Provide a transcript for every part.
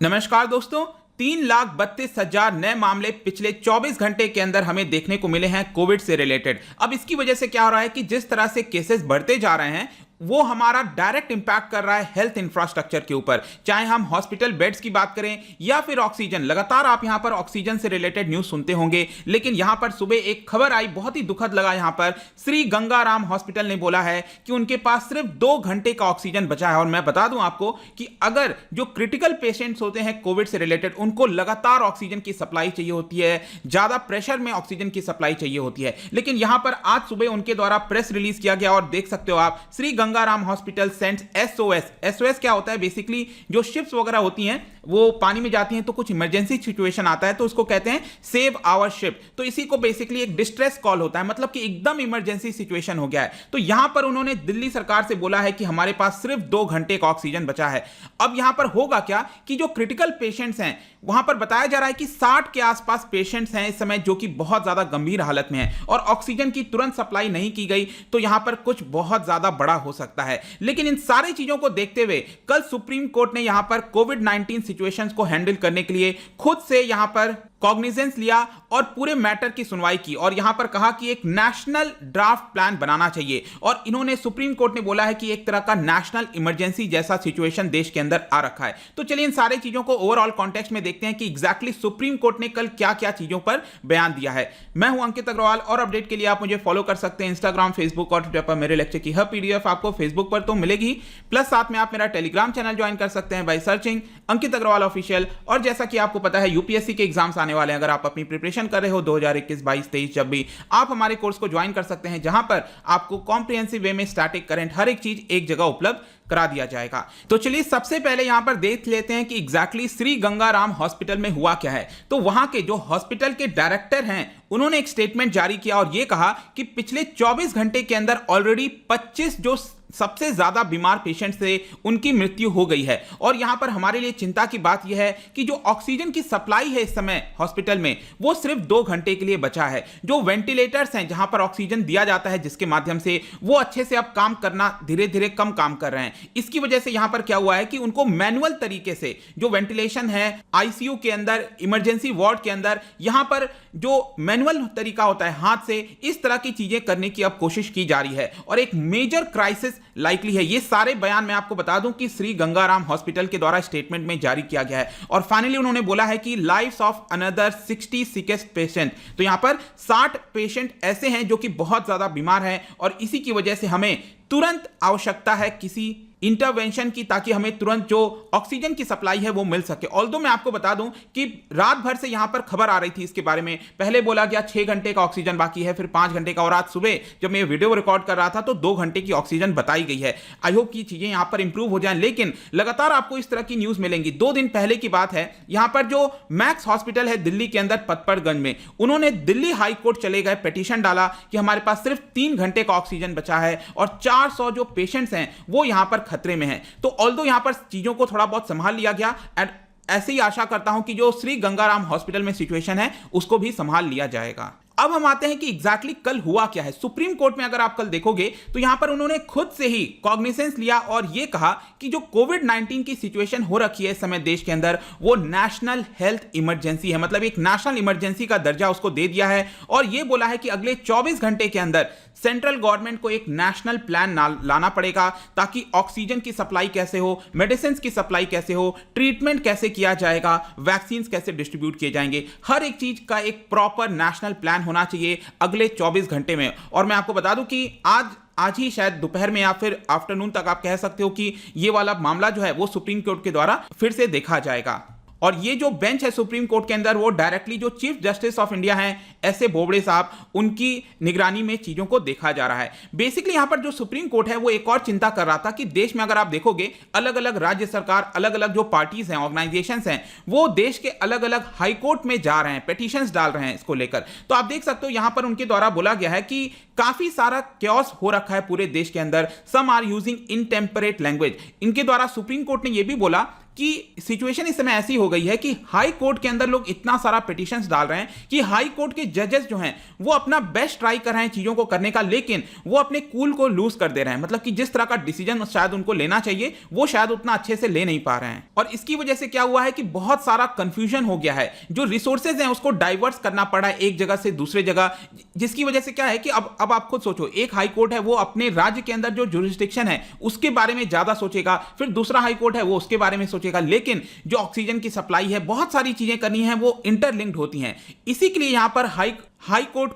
नमस्कार दोस्तों। 3,32,000 नए मामले पिछले 24 घंटे के अंदर हमें देखने को मिले हैं कोविड से रिलेटेड। अब इसकी वजह से क्या हो रहा है कि जिस तरह से केसेस बढ़ते जा रहे हैं वो हमारा डायरेक्ट इंपैक्ट कर रहा है हेल्थ इंफ्रास्ट्रक्चर के ऊपर, चाहे हम हॉस्पिटल बेड्स की बात करें या फिर ऑक्सीजन। लगातार आप यहां पर ऑक्सीजन से रिलेटेड न्यूज सुनते होंगे, लेकिन यहां पर सुबह एक खबर आई, बहुत ही दुखद लगा। यहां पर श्री गंगाराम हॉस्पिटल ने बोला है कि उनके पास सिर्फ 2 घंटे का ऑक्सीजन बचा है। और मैं बता दूं आपको कि अगर जो क्रिटिकल पेशेंट्स होते हैं कोविड से रिलेटेड, उनको लगातार ऑक्सीजन की सप्लाई चाहिए होती है, ज्यादा प्रेशर में ऑक्सीजन की सप्लाई चाहिए होती है। लेकिन यहां पर आज सुबह उनके द्वारा प्रेस रिलीज किया गया और देख सकते हो आप, Shri Gangaram hospital sends SOS. SOS क्या होता है? बेसिकली जो शिप्स वगैरह होती हैं वो पानी में जाती हैं तो कुछ इमरजेंसी सिचुएशन आता है तो उसको कहते हैं सेव आवर शिप। तो इसी को बेसिकली एक डिस्ट्रेस कॉल होता है, मतलब कि एकदम इमरजेंसी सिचुएशन हो गया है। तो यहां पर उन्होंने दिल्ली सरकार से बोला है कि हमारे पास सिर्फ 2 घंटे का ऑक्सीजन बचा है। अब यहां पर होगा क्या कि जो क्रिटिकल पेशेंट्स हैं, वहां पर बताया जा रहा है कि 60 के आसपास पेशेंट्स हैं इस समय जो कि बहुत ज्यादा गंभीर हालत में हैं और ऑक्सीजन की तुरंत सप्लाई नहीं की गई तो यहां पर कुछ बहुत ज्यादा बड़ा हो सकता है। लेकिन इन सारी चीजों को देखते हुए कल सुप्रीम कोर्ट ने यहां पर कोविड-19 सिचुएशंस को हैंडल करने के लिए खुद से यहां पर कॉग्निजेंस लिया और पूरे मैटर की सुनवाई की और यहां पर कहा कि एक नेशनल ड्राफ्ट प्लान बनाना चाहिए। और इन्होंने, सुप्रीम कोर्ट ने बोला है कि एक तरह का नेशनल इमरजेंसी जैसा सिचुएशन देश के अंदर आ रखा है। तो चलिए इन सारी चीजों को ओवरऑल कॉन्टेक्स्ट में देखते हैं कि एग्जैक्टली सुप्रीम कोर्ट ने कल क्या क्या चीजों पर बयान दिया है। मैं हूं अंकित अग्रवाल और अपडेट के लिए आप मुझे फॉलो कर सकते हैं इंस्टाग्राम, फेसबुक और ट्विटर पर। मेरे लेक्चर की हर पीडीएफ आपको फेसबुक पर तो मिलेगी, प्लस साथ में आप मेरा टेलीग्राम चैनल ज्वाइन कर सकते हैं by searching Ankit Agarwal official. और जैसा कि आपको पता है यूपीएससी के एग्जाम्स आने वाले हैं, अगर आप अपनी प्रिपरेशन कर रहे हो 2021, 22, 23, जब भी, आप हमारे कोर्स को ज्वाइन कर सकते हैं जहां पर आपको कॉम्प्रिहेंसिव वे में स्टैटिक, करंट, हर एक चीज एक जगह उपलब्ध करा दिया जाएगा। तो चलिए सबसे पहले यहां पर देख लेते हैं कि एग्जैक्टली श्री गंगाराम हॉस्पिटल में हुआ क्या है। तो वहां के जो हॉस्पिटल के डायरेक्टर हैं उन्होंने एक स्टेटमेंट जारी किया और यह कहा कि पिछले 24 घंटे के अंदर ऑलरेडी 25 जो सबसे ज्यादा बीमार पेशेंट थे उनकी मृत्यु हो गई है। और यहां पर हमारे लिए चिंता की बात यह है कि जो ऑक्सीजन की सप्लाई है इस समय हॉस्पिटल में वो सिर्फ 2 घंटे के लिए बचा है। जो वेंटिलेटर्स हैं जहां पर ऑक्सीजन दिया जाता है जिसके माध्यम से, वो अच्छे से अब काम करना धीरे धीरे कम काम कर रहे हैं। इसकी वजह से यहां पर क्या हुआ है कि उनको मैनुअल तरीके से जो वेंटिलेशन है आईसीयू के अंदर, इमरजेंसी वार्ड के अंदर, यहां पर जो मैनुअल तरीका होता है हाथ से, इस तरह की चीजें करने की अब कोशिश की जा रही है और एक मेजर क्राइसिस लाइकली है। ये सारे बयान मैं आपको बता दूं कि श्री गंगाराम हॉस्पिटल के द्वारा स्टेटमेंट में जारी किया गया है। और फाइनली उन्होंने बोला है कि लाइव्स ऑफ अनदर 60 सिकेस्ट पेशेंट। तो यहां पर 60 पेशेंट ऐसे हैं जो कि बहुत ज्यादा बीमार हैं और इसी की वजह से हमें तुरंत आवश्यकता है किसी इंटरवेंशन की, ताकि हमें तुरंत जो ऑक्सीजन की सप्लाई है वो मिल सके। ऑल्दो मैं आपको बता दूं कि रात भर से यहां पर खबर आ रही थी इसके बारे में। पहले बोला गया 6 घंटे का ऑक्सीजन बाकी है, फिर 5 घंटे का, और आज सुबह जब मैं वीडियो रिकॉर्ड कर रहा था तो 2 घंटे की ऑक्सीजन बताई गई है। आई होप की चीजें यहां पर इंप्रूव हो जाएं, लेकिन लगातार आपको इस तरह की न्यूज मिलेंगी। 2 दिन पहले की बात है, यहां पर जो मैक्स हॉस्पिटल है दिल्ली के अंदर पतपड़गंज में, उन्होंने दिल्ली हाई कोर्ट चले गए, पिटीशन डाला कि हमारे पास सिर्फ 3 घंटे का ऑक्सीजन बचा है और 400 जो पेशेंट्स हैं वो यहां पर खतरे में हैं। तो ऑल्दो यहां पर चीजों को थोड़ा बहुत संभाल लिया गया एंड ऐसे ही आशा करता हूं कि जो श्री गंगाराम हॉस्पिटल में सिचुएशन है उसको भी संभाल लिया जाएगा। अब हम आते हैं कि एग्जैक्टली कल हुआ क्या है। सुप्रीम कोर्ट में अगर आप कल देखोगे तो यहां पर उन्होंने खुद से ही कॉग्निसेंस लिया और यह कहा कि जो कोविड-19 की सिचुएशन हो रखी है इस समय देश के अंदर, वो नेशनल हेल्थ इमरजेंसी है। मतलब एक नेशनल इमरजेंसी का दर्जा उसको दे दिया है और यह बोला है कि अगले 24 घंटे के अंदर सेंट्रल गवर्नमेंट को एक नेशनल प्लान लाना पड़ेगा ताकि ऑक्सीजन की सप्लाई कैसे हो, मेडिसिन की सप्लाई कैसे हो, ट्रीटमेंट कैसे किया जाएगा, वैक्सीन कैसे डिस्ट्रीब्यूट किए जाएंगे, हर एक चीज का एक प्रॉपर नेशनल प्लान होना चाहिए अगले 24 घंटे में। और मैं आपको बता दूं कि आज ही शायद दोपहर में या फिर आफ्टरनून तक आप कह सकते हो कि ये वाला मामला जो है वो सुप्रीम कोर्ट के द्वारा फिर से देखा जाएगा। और ये जो बेंच है सुप्रीम कोर्ट के अंदर, वो डायरेक्टली जो चीफ जस्टिस ऑफ इंडिया हैं एस ए बोबड़े साहब, उनकी निगरानी में चीजों को देखा जा रहा है। बेसिकली यहां पर जो सुप्रीम कोर्ट है वो एक और चिंता कर रहा था कि देश में अगर आप देखोगे अलग अलग राज्य सरकार, अलग अलग जो पार्टीज हैं, ऑर्गेनाइजेशंस हैं, वो देश के अलग अलग हाई कोर्ट में जा रहे हैं, पिटीशंस डाल रहे हैं इसको लेकर। तो आप देख सकते हो यहां पर उनके द्वारा बोला गया है कि काफी सारा क्योस हो रखा है पूरे देश के अंदर, सम आर यूजिंग इनटेम्परेट लैंग्वेज। इनके द्वारा सुप्रीम कोर्ट ने यह भी बोला कि सिचुएशन इस समय ऐसी हो गई है कि हाई कोर्ट के अंदर लोग इतना सारा पिटीशंस डाल रहे हैं कि हाई कोर्ट के जजेस जो हैं वो अपना बेस्ट ट्राई कर रहे हैं चीजों को करने का, लेकिन वो अपने कूल को लूज कर दे रहे हैं। मतलब कि जिस तरह का डिसीजन शायद उनको लेना चाहिए वो शायद उतना अच्छे से ले नहीं पा रहे हैं। और इसकी वजह से क्या हुआ है कि बहुत सारा कंफ्यूजन हो गया है, जो रिसोर्सेज हैं उसको डाइवर्ट करना पड़ा है एक जगह से दूसरे जगह, जिसकी वजह से क्या है कि अब आप खुद सोचो, एक हाई कोर्ट है वो अपने राज्य के अंदर जो जुरिस्डिक्शन है उसके बारे में ज्यादा सोचेगा, फिर दूसरा हाई कोर्ट है वो उसके बारे में सोचेगा, लेकिन जो ऑक्सीजन की सप्लाई है, बहुत सारी चीजें करनी है, वो इंटरलिंक्ड होती हैं। इसी के लिए यहां पर हाई कोर्ट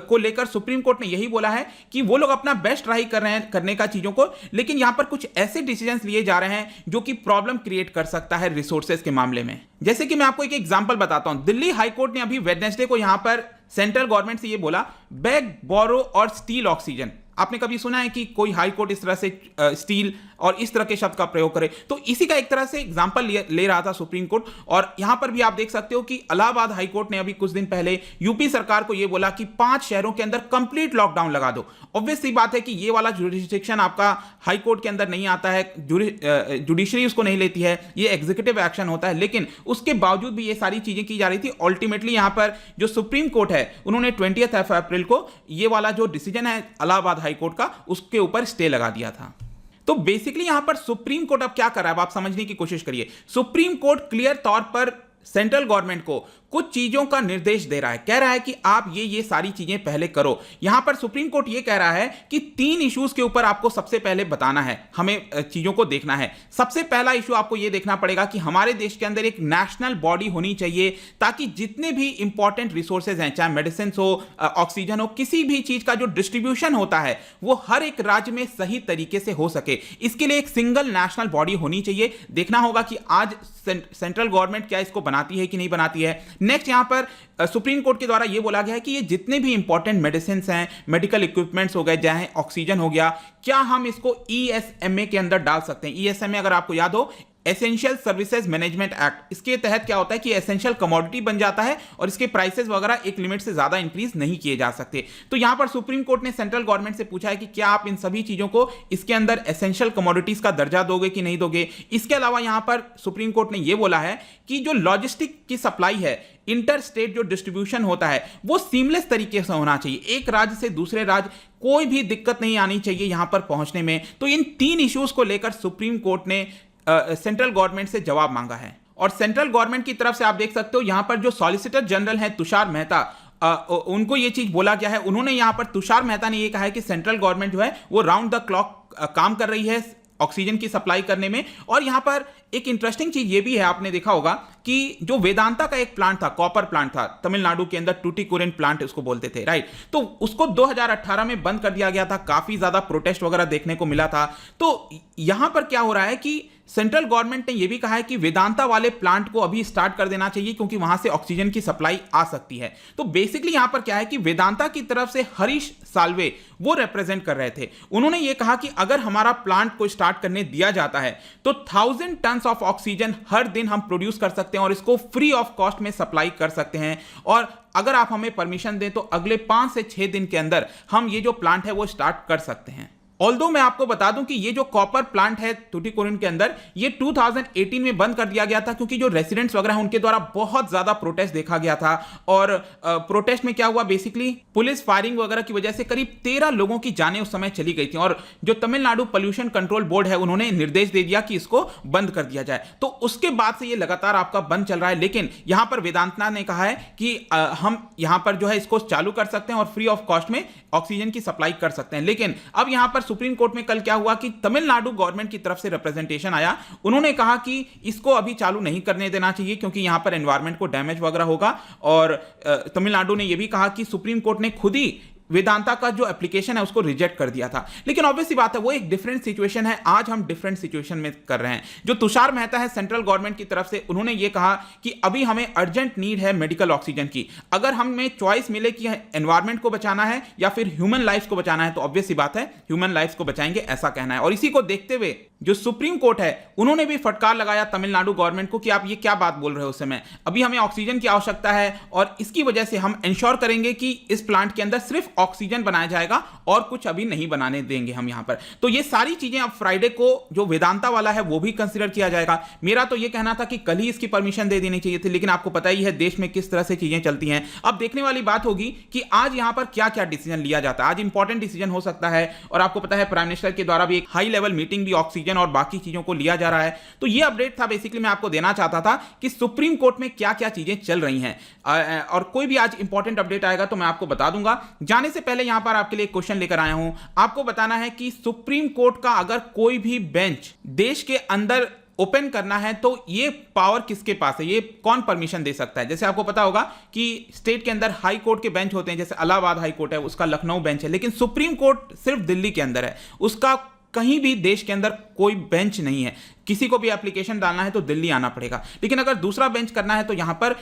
को लेकर सुप्रीम कोर्ट ने यही बोला है कि वो लोग अपना बेस्ट ट्राई कर रहे हैं करने का चीजों को, लेकिन यहां पर कुछ ऐसे डिसीजंस लिए जा रहे हैं जो कि प्रॉब्लम क्रिएट कर सकता है रिसोर्सेज के मामले में। जैसे कि मैं आपको एक एग्जांपल बताता हूं, दिल्ली हाई कोर्ट ने अभी वेडनेसडे को यहां पर सेंट्रल गवर्नमेंट से ये बोला, बेग, बोरो और स्टील ऑक्सीजन। आपने कभी सुना है कि कोई हाई कोर्ट इस तरह से स्टील और इस तरह के शब्द का प्रयोग करे? तो इसी का एक तरह से एग्जांपल ले रहा था सुप्रीम कोर्ट। और यहां पर भी आप देख सकते हो कि इलाहाबाद हाई कोर्ट ने अभी कुछ दिन पहले यूपी सरकार को यह बोला कि 5 शहरों के अंदर कंप्लीट लॉकडाउन लगा दो। ऑब्वियस सी बात है कि ये वाला जुरिस्डिक्शन आपका हाई कोर्ट के अंदर नहीं आता है, जुडिशरी उसको नहीं लेती है, ये एग्जीक्यूटिव एक्शन होता है, लेकिन उसके बावजूद भी ये सारी चीजें की जा रही थी। अल्टीमेटली यहां पर जो सुप्रीम कोर्ट है उन्होंने 20 अप्रैल को ये वाला जो डिसीजन है इलाहाबाद हाई कोर्ट का, उसके ऊपर स्टे लगा दिया था। तो बेसिकली यहां पर सुप्रीम कोर्ट अब क्या कर रहा है, आप समझने की कोशिश करिए। सुप्रीम कोर्ट क्लियर तौर पर सेंट्रल गवर्नमेंट को कुछ चीजों का निर्देश दे रहा है, कह रहा है कि आप ये सारी चीजें पहले करो। यहां पर सुप्रीम कोर्ट ये कह रहा है कि 3 इश्यूज के ऊपर आपको सबसे पहले बताना है, हमें चीजों को देखना है। सबसे पहला इशू आपको ये देखना पड़ेगा कि हमारे देश के अंदर एक नेशनल बॉडी होनी चाहिए, ताकि जितने भी इंपॉर्टेंट रिसोर्सेज हैं, चाहे मेडिसिन हो, ऑक्सीजन हो, किसी भी चीज का जो डिस्ट्रीब्यूशन होता है वो हर एक राज्य में सही तरीके से हो सके। इसके लिए एक सिंगल नेशनल बॉडी होनी चाहिए। देखना होगा कि आज सेंट्रल गवर्नमेंट क्या इसको बनाती है कि नहीं बनाती है। नेक्स्ट यहां पर सुप्रीम कोर्ट के द्वारा यह बोला गया है कि ये जितने भी इंपॉर्टेंट मेडिसिन हैं, मेडिकल इक्विपमेंट्स हो गए, चाहे ऑक्सीजन हो गया, क्या हम इसको ईएसएमए के अंदर डाल सकते हैं। ईएसएमए अगर आपको याद हो, एसेंशियल सर्विसेज मैनेजमेंट एक्ट, इसके तहत क्या होता है कि एसेंशियल कमोडिटी बन जाता है और इसके प्राइसेस वगैरह एक लिमिट से ज्यादा इंक्रीज नहीं किए जा सकते। तो यहां पर सुप्रीम कोर्ट ने सेंट्रल गवर्नमेंट से पूछा है कि क्या आप इन सभी चीजों को इसके अंदर एसेंशियल कमोडिटीज का दर्जा दोगे कि नहीं दोगे। इसके अलावा यहां पर सुप्रीम कोर्ट ने यह बोला है कि जो लॉजिस्टिक की सप्लाई है, इंटर स्टेट जो डिस्ट्रीब्यूशन होता है, वो सीमलेस तरीके से होना चाहिए। एक राज्य से दूसरे राज्य कोई भी दिक्कत नहीं आनी चाहिए यहां पर पहुंचने में। तो इन 3 इश्यूज को लेकर सुप्रीम कोर्ट ने सेंट्रल गवर्नमेंट से जवाब मांगा है। और सेंट्रल गवर्नमेंट की तरफ से आप देख सकते हो यहां पर जो सॉलिसिटर जनरल हैं तुषार मेहता, उनको ये चीज बोला गया है। उन्होंने यहां पर, तुषार मेहता ने ये कहा है कि सेंट्रल गवर्नमेंट जो है वो राउंड द क्लॉक काम कर रही है ऑक्सीजन की सप्लाई करने में। और यहां पर एक इंटरेस्टिंग चीज ये भी है, आपने देखा होगा कि जो वेदांता का एक प्लांट था, कॉपर प्लांट था तमिलनाडु के अंदर, टूटीकोरिन प्लांट उसको बोलते थे, राइट। तो उसको 2018 में बंद कर दिया गया था, काफी ज्यादा प्रोटेस्ट वगैरह देखने को मिला था। तो यहां पर क्या हो रहा है कि सेंट्रल गवर्नमेंट ने यह भी कहा है कि वेदांता वाले प्लांट को अभी स्टार्ट कर देना चाहिए, क्योंकि वहां से ऑक्सीजन की सप्लाई आ सकती है। तो बेसिकली यहां पर क्या है कि वेदांता की तरफ से हरीश साल्वे वो रिप्रेजेंट कर रहे थे। उन्होंने ये कहा कि अगर हमारा प्लांट को स्टार्ट करने दिया जाता है तो 1000 टन ऑफ ऑक्सीजन हर दिन हम प्रोड्यूस कर सकते हैं और इसको फ्री ऑफ कॉस्ट में सप्लाई कर सकते हैं। और अगर आप हमें परमिशन दें तो अगले 5 से 6 दिन के अंदर हम ये जो प्लांट है वो स्टार्ट कर सकते हैं। ऑल्दो मैं आपको बता दूं कि ये जो कॉपर प्लांट है टूटीकोरिन के अंदर, ये 2018 में बंद कर दिया गया था, क्योंकि जो रेसिडेंट्स वगैरह हैं उनके द्वारा बहुत ज्यादा प्रोटेस्ट देखा गया था। और प्रोटेस्ट में क्या हुआ, बेसिकली पुलिस फायरिंग वगैरह की वजह से करीब 13 लोगों की जानें उस समय चली गई थी। और जो तमिलनाडु पोल्यूशन कंट्रोल बोर्ड है उन्होंने निर्देश दे दिया कि इसको बंद कर दिया जाए। तो उसके बाद से ये लगातार आपका बंद चल रहा है। लेकिन यहां पर वेदांता ने कहा है कि हम यहां पर जो है इसको चालू कर सकते हैं और फ्री ऑफ कॉस्ट में ऑक्सीजन की सप्लाई कर सकते हैं। लेकिन अब यहां पर सुप्रीम कोर्ट में कल क्या हुआ कि तमिलनाडु गवर्नमेंट की तरफ से रिप्रेजेंटेशन आया। उन्होंने कहा कि इसको अभी चालू नहीं करने देना चाहिए, क्योंकि यहां पर एनवायरमेंट को डैमेज वगैरह होगा। और तमिलनाडु ने यह भी कहा कि सुप्रीम कोर्ट ने खुद ही वेदांता का जो एप्लीकेशन है उसको रिजेक्ट कर दिया था। लेकिन ऑब्वियसली बात है वो एक डिफरेंट सिचुएशन है, आज हम डिफरेंट सिचुएशन में कर रहे हैं। जो तुषार मेहता है सेंट्रल गवर्नमेंट की तरफ से, उन्होंने ये कहा कि अभी हमें अर्जेंट नीड है मेडिकल ऑक्सीजन की। अगर हमें चॉइस मिले कि एनवायरमेंट को बचाना है या फिर ह्यूमन लाइफ को बचाना है, तो ऑब्वियसली बात है ह्यूमन लाइफ को बचाएंगे, ऐसा कहना है। और इसी को देखते हुए जो सुप्रीम कोर्ट है उन्होंने भी फटकार लगाया तमिलनाडु गवर्नमेंट को कि आप ये क्या बात बोल रहे हो, उस समय अभी हमें ऑक्सीजन की आवश्यकता है और इसकी वजह से हम इंश्योर करेंगे कि इस प्लांट के अंदर सिर्फ ऑक्सीजन बनाया जाएगा और कुछ अभी नहीं बनाने देंगे हम यहां पर। तो ये सारी चीजें अब फ्राइडे को जो वेदांता वाला है वो भी कंसीडर किया जाएगा। मेरा तो ये कहना था कि कल ही इसकी परमिशन दे देनी चाहिए थी, लेकिन आपको पता ही है देश में किस तरह से चीजें चलती हैं। अब देखने वाली बात होगी कि आज यहां पर क्या क्या डिसीजन लिया जाता है। आज इंपॉर्टेंट डिसीजन हो सकता है और आपको पता है प्राइम मिनिस्टर के द्वारा भी एक हाई लेवल मीटिंग भी ऑक्सीजन और बाकी चीजों को लिया जा रहा है। तो ये अपडेट था बेसिकली, मैं आपको देना चाहता था कि सुप्रीम कोर्ट में क्या क्या चीजें चल रही हैं और कोई भी आज इंपॉर्टेंट अपडेट आएगा तो मैं आपको बता दूंगा। जाने से पहले यहां पर आपके लिए क्वेश्चन लेकर आया हूं, आपको बताना है कि सुप्रीम कोर्ट का अगर कोई भी बेंच देश के अंदर ओपन करना है तो ये पावर किसके पास है, ये कौन परमिशन दे सकता है। जैसे आपको पता होगा कि स्टेट के अंदर हाई कोर्ट के बेंच होते हैं, जैसे इलाहाबाद हाई कोर्ट है, उसका लखनऊ बेंच है, लेकिन सुप्रीम कोर्ट सिर्फ दिल्ली के अंदर है, उसका कहीं भी देश के अंदर कोई बेंच नहीं है। किसी को भी एप्लीकेशन डालना है तो दिल्ली आना पड़ेगा। लेकिन अगर दूसरा बेंच करना है तो यहां पर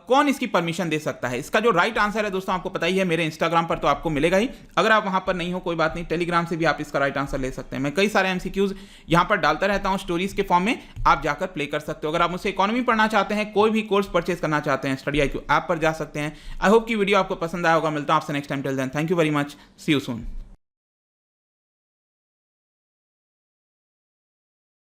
कौन इसकी परमिशन दे सकता है, इसका जो राइट आंसर है दोस्तों आपको पता ही है, मेरे इंस्टाग्राम पर तो आपको मिलेगा ही। अगर आप वहां पर नहीं हो कोई बात नहीं, टेलीग्राम से भी आप इसका राइट आंसर ले सकते हैं। मैं कई सारे एमसीक्यूज यहां पर डालता रहता हूं स्टोरीज के फॉर्म में, आप जाकर प्ले कर सकते हो। अगर आप मुझसे इकोनॉमी पढ़ना चाहते हैं, कोई भी कोर्स परचेज करना चाहते हैं, स्टडी IQ ऐप पर जा सकते हैं। आई होप कि वीडियो आपको पसंद आया होगा। मिलता हूं आपसे next time. Till then thank you very much, see you soon.